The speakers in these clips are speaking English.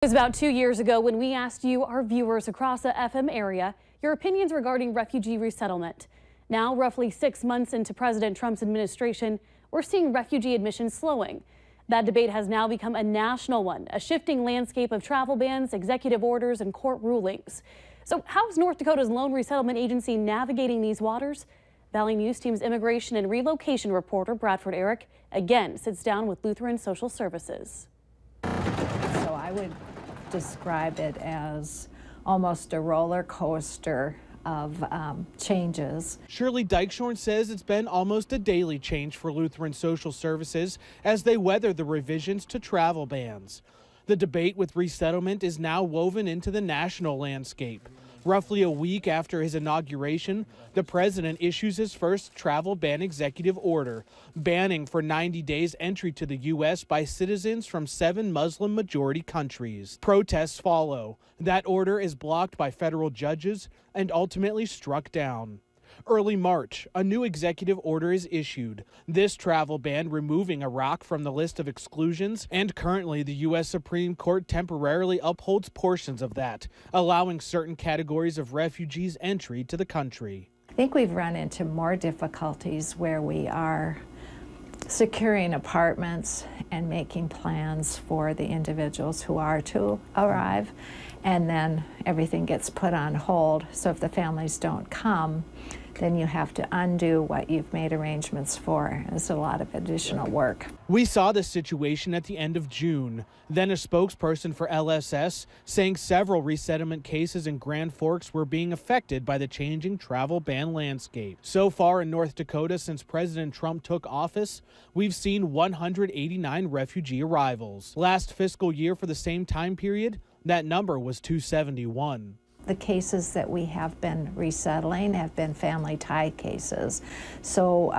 It was about 2 years ago when we asked you, our viewers across the FM area, your opinions regarding refugee resettlement. Now, roughly 6 months into President Trump's administration, we're seeing refugee admissions slowing. That debate has now become a national one, a shifting landscape of travel bans, executive orders, and court rulings. So how's North Dakota's Lone Resettlement Agency navigating these waters? Valley News Team's immigration and relocation reporter Bradford Eric again sits down with Lutheran Social Services. So I would describe it as almost a roller coaster of changes. Shirley Dykeshorn says it's been almost a daily change for Lutheran Social Services as they weather the revisions to travel bans. The debate with resettlement is now woven into the national landscape. Roughly a week after his inauguration, the president issues his first travel ban executive order, banning for 90 days entry to the U.S. by citizens from 7 Muslim-majority countries. Protests follow. That order is blocked by federal judges and ultimately struck down. Early March, a new executive order is issued. This travel ban removing Iraq from the list of exclusions, and currently the U.S. Supreme Court temporarily upholds portions of that, allowing certain categories of refugees entry to the country. I think we've run into more difficulties where we are securing apartments and making plans for the individuals who are to arrive, and then everything gets put on hold. So if the families don't come, then you have to undo what you've made arrangements for. It's a lot of additional work. We saw this situation at the end of June. Then a spokesperson for LSS saying several resettlement cases in Grand Forks were being affected by the changing travel ban landscape. So far in North Dakota, since President Trump took office, we've seen 189 refugee arrivals. Last fiscal year for the same time period, that number was 271. The cases that we have been resettling have been family tie cases. So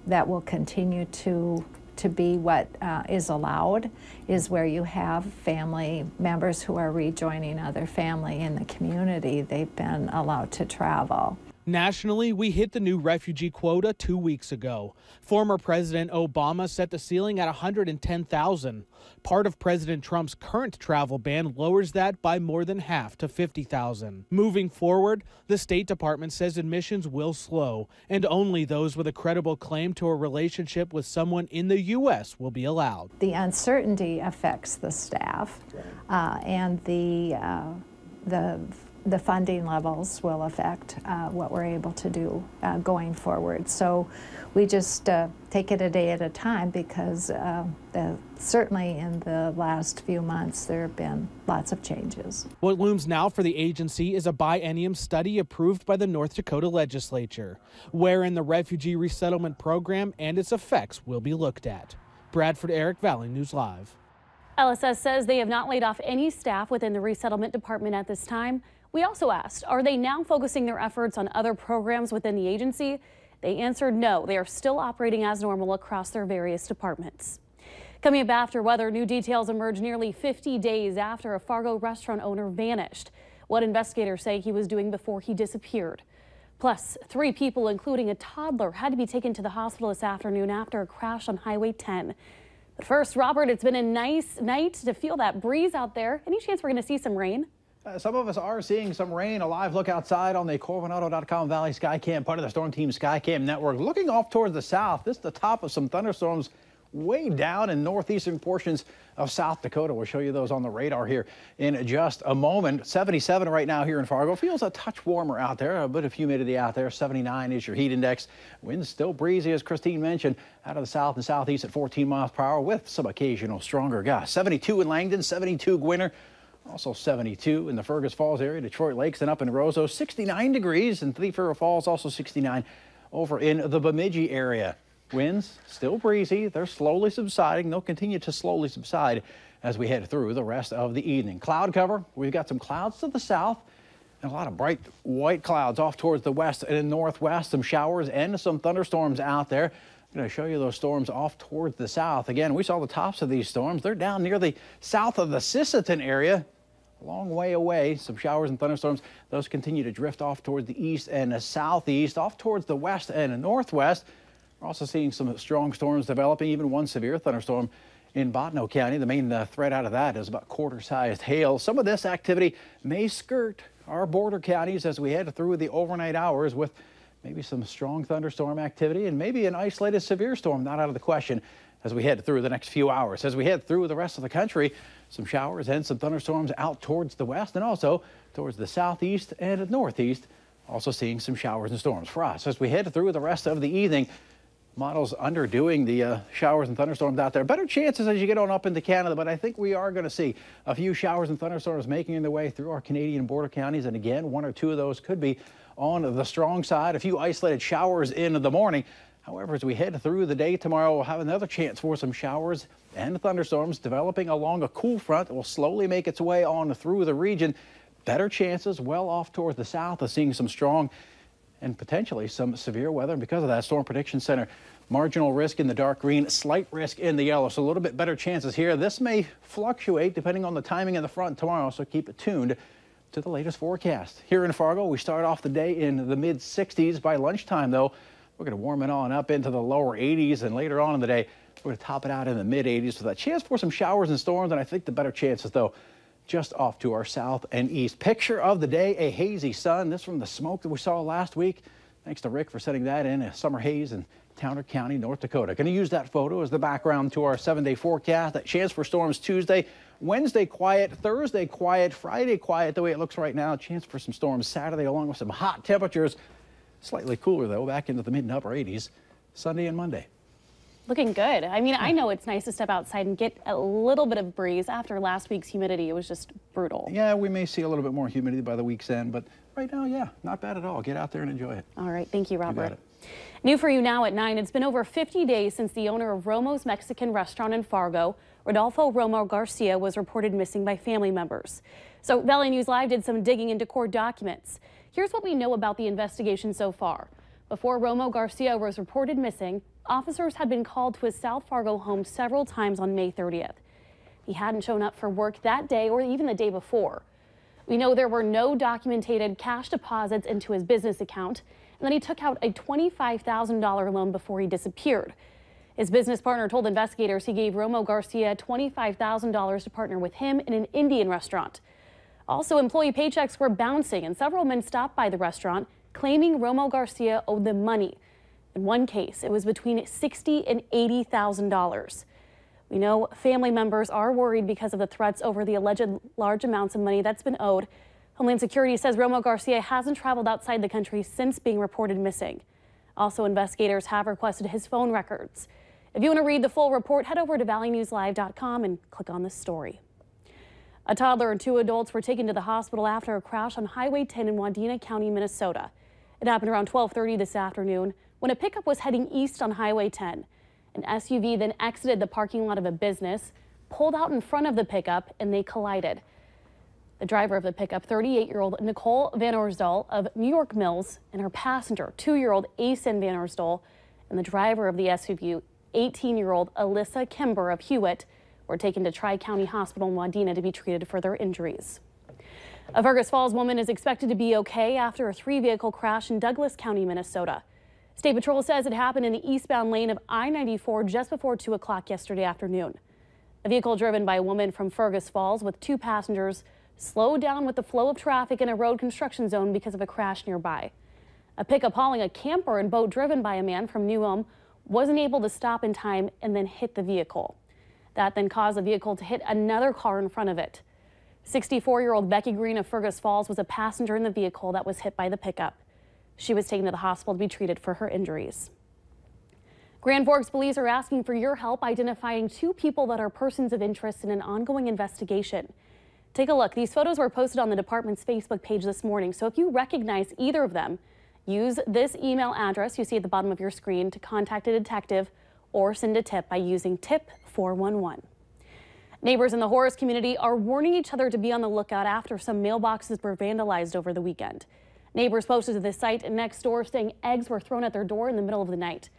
that will continue to be what is allowed, is where you have family members who are rejoining other family in the community. They've been allowed to travel. Nationally, we hit the new refugee quota 2 weeks ago. Former President Obama set the ceiling at 110,000. Part of President Trump's current travel ban lowers that by more than half to 50,000. Moving forward, the State Department says admissions will slow, and only those with a credible claim to a relationship with someone in the U.S. will be allowed. The uncertainty affects the staff, and the funding levels will affect what we're able to do going forward. So we just take it a day at a time, because certainly in the last few months there have been lots of changes. What looms now for the agency is a biennium study approved by the North Dakota legislature, wherein the refugee resettlement program and its effects will be looked at. Bradford Eric, Valley News Live. LSS says they have not laid off any staff within the resettlement department at this time. We also asked, are they now focusing their efforts on other programs within the agency? They answered no, they are still operating as normal across their various departments. Coming up after weather, new details emerge nearly 50 days after a Fargo restaurant owner vanished. What investigators say he was doing before he disappeared. Plus, 3 people, including a toddler, had to be taken to the hospital this afternoon after a crash on Highway 10. But first, Robert, it's been a nice night to feel that breeze out there. Any chance we're going to see some rain? Some of us are seeing some rain. A live look outside on the CorvinAuto.com Valley Skycam, part of the Storm Team Skycam network. Looking off towards the south, this is the top of some thunderstorms way down in northeastern portions of South Dakota. We'll show you those on the radar here in just a moment. 77 right now here in Fargo. Feels a touch warmer out there, a bit of humidity out there. 79 is your heat index. Winds still breezy, as Christine mentioned, out of the south and southeast at 14 miles per hour with some occasional stronger gusts. 72 in Langdon, 72 Gwinner. Also 72 in the Fergus Falls area, Detroit Lakes, and up in Roseau. 69 degrees in Thief River Falls, also 69 over in the Bemidji area. Winds still breezy. They're slowly subsiding. They'll continue to slowly subside as we head through the rest of the evening. Cloud cover. We've got some clouds to the south and a lot of bright white clouds off towards the west and northwest. Some showers and some thunderstorms out there. I'm going to show you those storms off towards the south. Again, we saw the tops of these storms. They're down near the south of the Sisseton area. A long way away. Some showers and thunderstorms. Those continue to drift off towards the east and the southeast, off towards the west and the northwest. We're also seeing some strong storms developing, even one severe thunderstorm in Bottineau County. The main threat out of that is about quarter-sized hail. Some of this activity may skirt our border counties as we head through the overnight hours with maybe some strong thunderstorm activity and maybe an isolated severe storm not out of the question as we head through the next few hours. As we head through the rest of the country, some showers and some thunderstorms out towards the west and also towards the southeast and northeast. Also seeing some showers and storms for us as we head through the rest of the evening. Models underdoing the showers and thunderstorms out there. Better chances as you get on up into Canada, but I think we are going to see a few showers and thunderstorms making their way through our Canadian border counties. And again, one or two of those could be on the strong side. A few isolated showers in the morning. However, as we head through the day tomorrow, we'll have another chance for some showers and thunderstorms developing along a cool front that will slowly make its way on through the region. Better chances well off towards the south of seeing some strong and potentially some severe weather. And because of that, Storm Prediction Center, marginal risk in the dark green, slight risk in the yellow. So a little bit better chances here. This may fluctuate depending on the timing of the front tomorrow, so keep it tuned to the latest forecast. Here in Fargo, we start off the day in the mid-60s. By lunchtime, though, we're going to warm it on up into the lower 80s, and later on in the day, we're going to top it out in the mid-80s with a chance for some showers and storms. And I think the better chances, though, just off to our south and east. Picture of the day, a hazy sun. This from the smoke that we saw last week. Thanks to Rick for sending that in, a summer haze in Towner County, North Dakota. Going to use that photo as the background to our 7-day forecast. That chance for storms Tuesday, Wednesday quiet, Thursday quiet, Friday quiet the way it looks right now. Chance for some storms Saturday along with some hot temperatures. Slightly cooler though, back into the mid and upper 80s Sunday and Monday. Looking good. I mean, I know it's nice to step outside and get a little bit of breeze after last week's humidity. It was just brutal. Yeah, we may see a little bit more humidity by the week's end, but right now, yeah, not bad at all. Get out there and enjoy it. All right. Thank you, Robert. You got it. New for you now at 9. It's been over 50 days since the owner of Romo's Mexican restaurant in Fargo, Rodolfo Romo Garcia, was reported missing by family members. So Valley News Live did some digging into court documents. Here's what we know about the investigation so far. Before Romo Garcia was reported missing, officers had been called to his South Fargo home several times on May 30th. He hadn't shown up for work that day or even the day before. We know there were no documented cash deposits into his business account, and then he took out a $25,000 loan before he disappeared. His business partner told investigators he gave Romo Garcia $25,000 to partner with him in an Indian restaurant. Also, employee paychecks were bouncing, and several men stopped by the restaurant claiming Romo Garcia owed them money. In one case, it was between $60,000 and $80,000. We know family members are worried because of the threats over the alleged large amounts of money that's been owed. Homeland Security says Romo Garcia hasn't traveled outside the country since being reported missing. Also, investigators have requested his phone records. If you want to read the full report, head over to valleynewslive.com and click on this story. A toddler and 2 adults were taken to the hospital after a crash on Highway 10 in Wadena County, Minnesota. It happened around 12:30 this afternoon when a pickup was heading east on Highway 10. An SUV then exited the parking lot of a business, pulled out in front of the pickup, and they collided. The driver of the pickup, 38-year-old Nicole Van Oersdal of New York Mills, and her passenger, 2-year-old Asen Van Oersdal, and the driver of the SUV, 18-year-old Alyssa Kimber of Hewitt, were taken to Tri-County Hospital in Wadena to be treated for their injuries. A Fergus Falls woman is expected to be okay after a 3-vehicle crash in Douglas County, Minnesota. State Patrol says it happened in the eastbound lane of I-94 just before 2 o'clock yesterday afternoon. A vehicle driven by a woman from Fergus Falls with 2 passengers slowed down with the flow of traffic in a road construction zone because of a crash nearby. A pickup hauling a camper and boat driven by a man from New Ulm wasn't able to stop in time and then hit the vehicle. That then caused the vehicle to hit another car in front of it. 64-year-old Becky Green of Fergus Falls was a passenger in the vehicle that was hit by the pickup. She was taken to the hospital to be treated for her injuries. Grand Forks police are asking for your help identifying 2 people that are persons of interest in an ongoing investigation. Take a look. These photos were posted on the department's Facebook page this morning, so if you recognize either of them, use this email address you see at the bottom of your screen to contact a detective or send a tip by using tip 411. Neighbors in the Horace community are warning each other to be on the lookout after some mailboxes were vandalized over the weekend. Neighbors posted to the site next door saying eggs were thrown at their door in the middle of the night.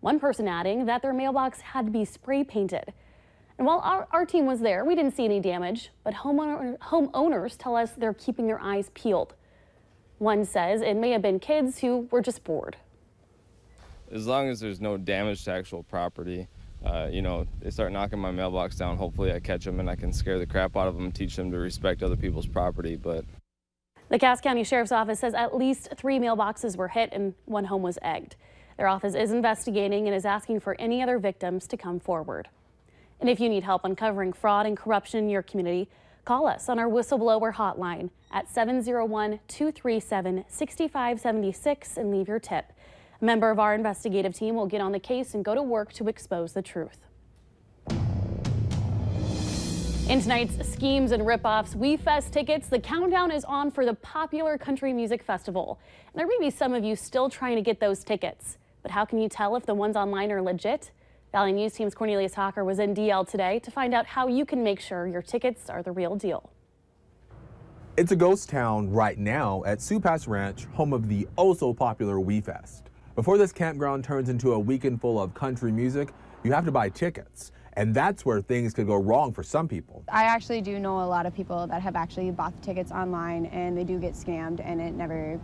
One person adding that their mailbox had to be spray painted. And while our team was there, we didn't see any damage, but homeowners tell us they're keeping their eyes peeled. One says it may have been kids who were just bored. As long as there's no damage to actual property, you know, they start knocking my mailbox down. Hopefully I catch them and I can scare the crap out of them and teach them to respect other people's property. But the Cass County Sheriff's Office says at least 3 mailboxes were hit and 1 home was egged. Their office is investigating and is asking for any other victims to come forward. And if you need help uncovering fraud and corruption in your community, call us on our whistleblower hotline at 701-237-6576 and leave your tip. A member of our investigative team will get on the case and go to work to expose the truth. In tonight's Schemes and Ripoffs WeFest tickets, the countdown is on for the popular country music festival. And there may be some of you still trying to get those tickets. But how can you tell if the ones online are legit? Valley News Team's Cornelius Hawker was in DL today to find out how you can make sure your tickets are the real deal. It's a ghost town right now at Sioux Pass Ranch, home of the oh-so-popular WeFest. Before this campground turns into a weekend full of country music, you have to buy tickets. And that's where things could go wrong for some people. I actually do know a lot of people that have actually bought the tickets online and they do get scammed and it never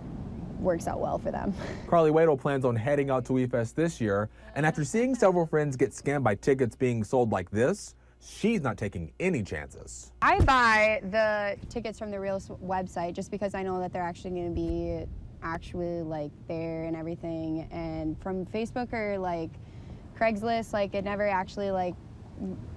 works out well for them. Carly Wadle plans on heading out to WeFest this year, and after seeing several friends get scammed by tickets being sold like this, she's not taking any chances. I buy the tickets from the real website just because I know that they're actually going to be like there and everything, and from Facebook or like Craigslist, like it never actually like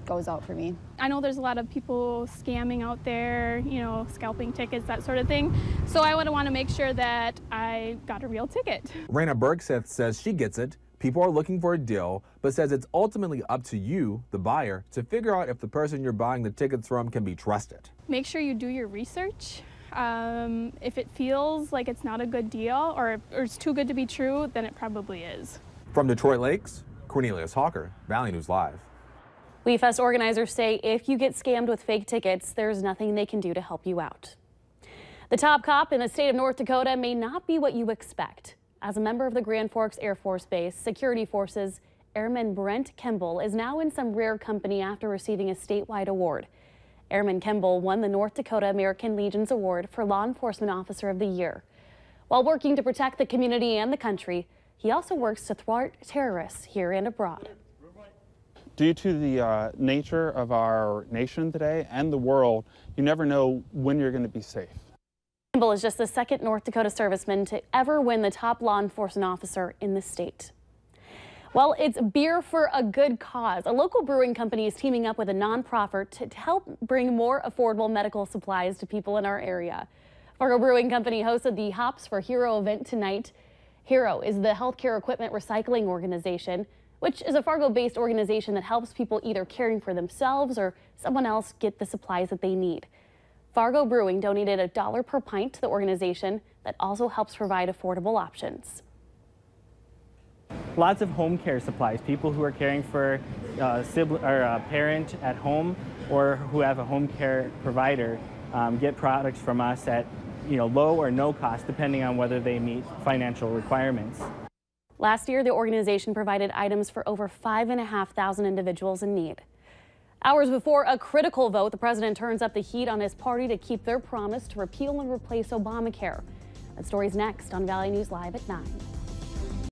goes out for me. I know there's a lot of people scamming out there, you know, scalping tickets, that sort of thing. So I would want to make sure that I got a real ticket. Raina Bergseth says she gets it. People are looking for a deal, but says it's ultimately up to you, the buyer, to figure out if the person you're buying the tickets from can be trusted. Make sure you do your research. If it feels like it's not a good deal or it's too good to be true, then it probably is. From Detroit Lakes, Cornelius Hawker, Valley News Live. WeFest organizers say if you get scammed with fake tickets, there's nothing they can do to help you out. The top cop in the state of North Dakota may not be what you expect. As a member of the Grand Forks Air Force Base Security Forces, Airman Brent Kimball is now in some rare company after receiving a statewide award. Airman Kimball won the North Dakota American Legion's Award for Law Enforcement Officer of the Year. While working to protect the community and the country, he also works to thwart terrorists here and abroad. Due to the nature of our nation today and the world, you never know when you're going to be safe. Kimball is just the second North Dakota serviceman to ever win the top law enforcement officer in the state. Well, it's beer for a good cause. A local brewing company is teaming up with a nonprofit to help bring more affordable medical supplies to people in our area. Fargo Brewing Company hosted the Hops for Hero event tonight. Hero is the healthcare equipment recycling organization, which is a Fargo-based organization that helps people either caring for themselves or someone else get the supplies that they need. Fargo Brewing donated $1 per pint to the organization that also helps provide affordable options. Lots of home care supplies. People who are caring for a parent at home or who have a home care provider get products from us at low or no cost, depending on whether they meet financial requirements. Last year, the organization provided items for over 5,500 individuals in need. Hours before a critical vote, the president turns up the heat on his party to keep their promise to repeal and replace Obamacare. That story's next on Valley News Live at 9.